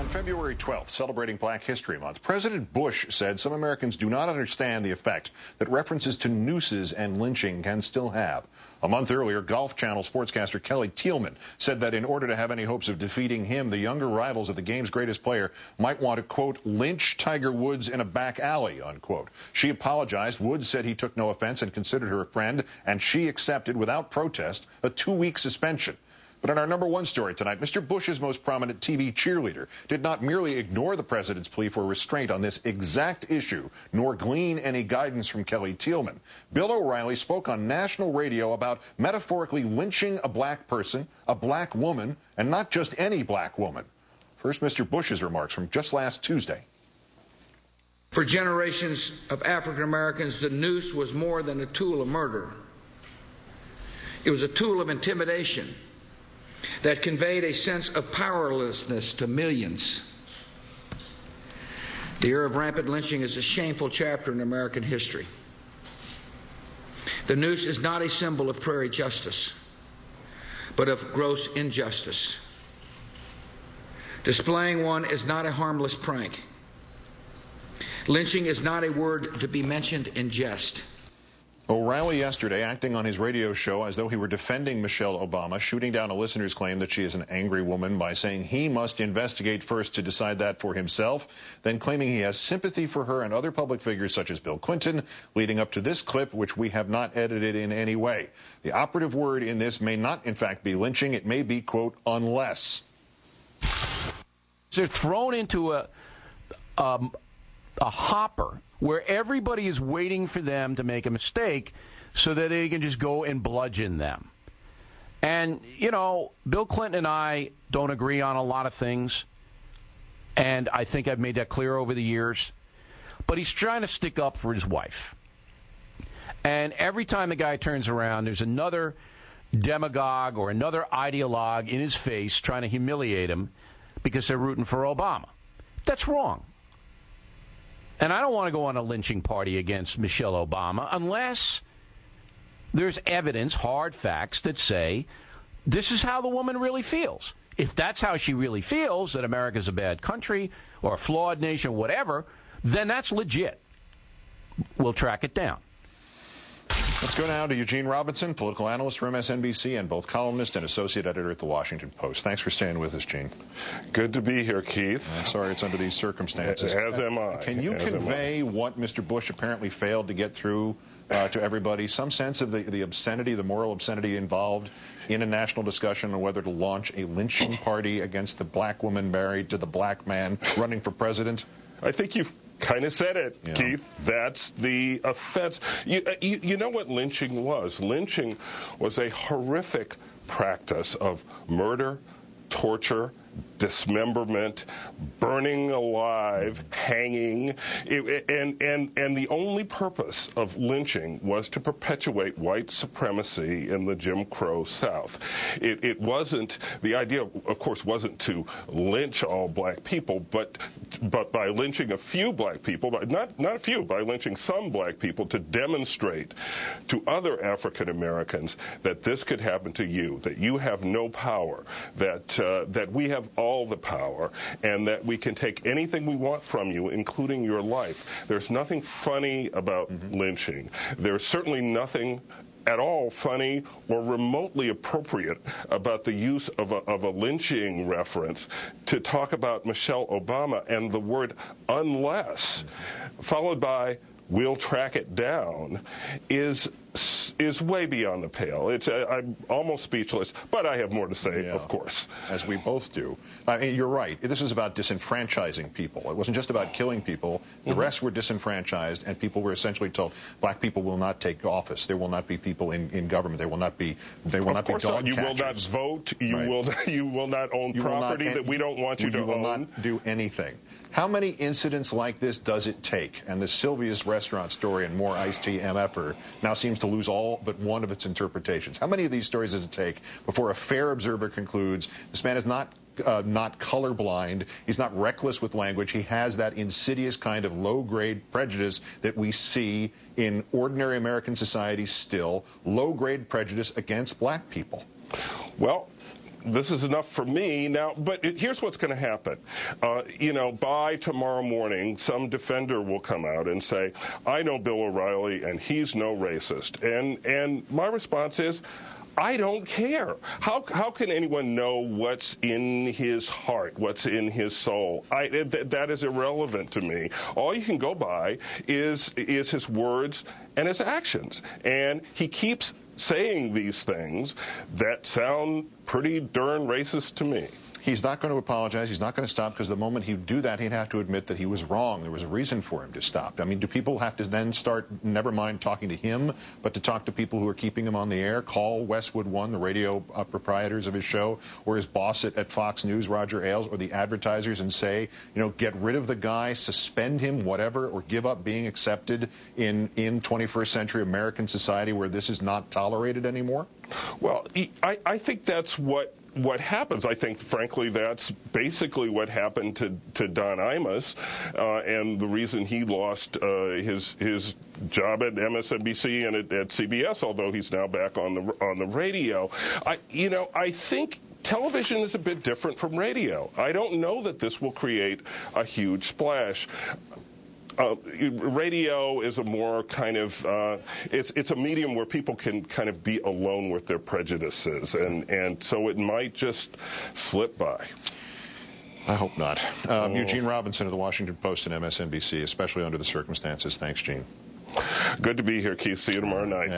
On February 12th, celebrating Black History Month, President Bush said some Americans do not understand the effect that references to nooses and lynching can still have. A month earlier, Golf Channel sportscaster Kelly Tillman said that in order to have any hopes of defeating him, the younger rivals of the game's greatest player might want to, quote, lynch Tiger Woods in a back alley, unquote. She apologized. Woods said he took no offense and considered her a friend, and she accepted without protest a 2-week suspension. But in our #1 story tonight, Mr. Bush's most prominent TV cheerleader did not merely ignore the president's plea for restraint on this exact issue, nor glean any guidance from Kelly Tillman. Bill O'Reilly spoke on national radio about metaphorically lynching a black person, a black woman, and not just any black woman. First, Mr. Bush's remarks from just last Tuesday. For generations of African Americans, the noose was more than a tool of murder. It was a tool of intimidation that conveyed a sense of powerlessness to millions. The era of rampant lynching is a shameful chapter in American history. The noose is not a symbol of prairie justice, but of gross injustice. Displaying one is not a harmless prank. Lynching is not a word to be mentioned in jest. Oreilly yesterday, acting on his radio show as though he were defending Michelle Obama, shooting down a listener's claim that she is an angry woman by saying he must investigate first to decide that for himself, then claiming he has sympathy for her and other public figures such as Bill Clinton, leading up to this clip, which we have not edited in any way. The operative word in this may not, in fact, be lynching. It may be, quote, unless. They're thrown into a hopper where everybody is waiting for them to make a mistake so that they can just go and bludgeon them. And, you know, Bill Clinton and I don't agree on a lot of things, and I think I've made that clear over the years. But he's trying to stick up for his wife. And every time the guy turns around, there's another demagogue or another ideologue in his face trying to humiliate him because they're rooting for Obama. That's wrong. And I don't want to go on a lynching party against Michelle Obama unless there's evidence, hard facts, that say this is how the woman really feels. If that's how she really feels, that America's a bad country or a flawed nation, whatever, then that's legit. We'll track it down. Let's go now to Eugene Robinson, political analyst for MSNBC and both columnist and associate editor at The Washington Post. Thanks for staying with us, Gene. Good to be here, Keith. I'm sorry it's under these circumstances. As am I. Can you convey what Mr. Bush apparently failed to get through to everybody? Some sense of the obscenity, the moral obscenity involved in a national discussion on whether to launch a lynching party against the black woman married to the black man running for president? I think you've kind of said it, yeah. Keith. That's the offense. You know what lynching was? Lynching was a horrific practice of murder, torture, dismemberment, burning alive, hanging, and the only purpose of lynching was to perpetuate white supremacy in the Jim Crow South. It wasn't, the idea, of course, wasn't to lynch all black people, but by lynching a few black people, not a few, by lynching some black people to demonstrate to other African Americans that this could happen to you, that you have no power, that we have all the power, and that we can take anything we want from you, including your life. There's nothing funny about lynching. There's certainly nothing at all funny or remotely appropriate about the use of a lynching reference to talk about Michelle Obama, and the word unless, followed by we'll track it down, is way beyond the pale. I'm almost speechless, but I have more to say, of course. As we both do. I mean, you're right. This is about disenfranchising people. It wasn't just about killing people. The rest were disenfranchised, and people were essentially told, black people will not take office. There will not be people in government. They will not be dog catchers. You will not vote. You will not own property that we don't want you to own. You will not do anything. How many incidents like this does it take? And the Sylvia's restaurant story and more iced tea MFer now seems to lose all but one of its interpretations. How many of these stories does it take before a fair observer concludes this man is not colorblind, he's not reckless with language, he has that insidious kind of low-grade prejudice that we see in ordinary American society still, low-grade prejudice against black people? Well, this is enough for me now. But here's what's going to happen. By tomorrow morning, some defender will come out and say, I know Bill O'Reilly, and he's no racist. And my response is, I don't care. How can anyone know what's in his heart, what's in his soul? That is irrelevant to me. All you can go by is his words and his actions. And he keeps saying these things that sound pretty darn racist to me. He's not going to apologize. He's not going to stop, because the moment he'd do that, he'd have to admit that he was wrong. There was a reason for him to stop. I mean, do people have to then start, never mind talking to him, but to talk to people who are keeping him on the air? Call Westwood One, the radio proprietors of his show, or his boss at Fox News, Roger Ailes, or the advertisers, and say, get rid of the guy, suspend him, whatever, or give up being accepted in 21st century American society where this is not tolerated anymore? Well, I think that's what happens. I think, frankly, that's basically what happened to Don Imus, and the reason he lost his job at MSNBC and at CBS, although he's now back on the radio. I think television is a bit different from radio. I don't know that this will create a huge splash. Radio is a more kind of it's a medium where people can kind of be alone with their prejudices, and so it might just slip by. I hope not. Eugene Robinson of the Washington Post and MSNBC, especially under the circumstances. Thanks, Gene. Good to be here, Keith. See you tomorrow night.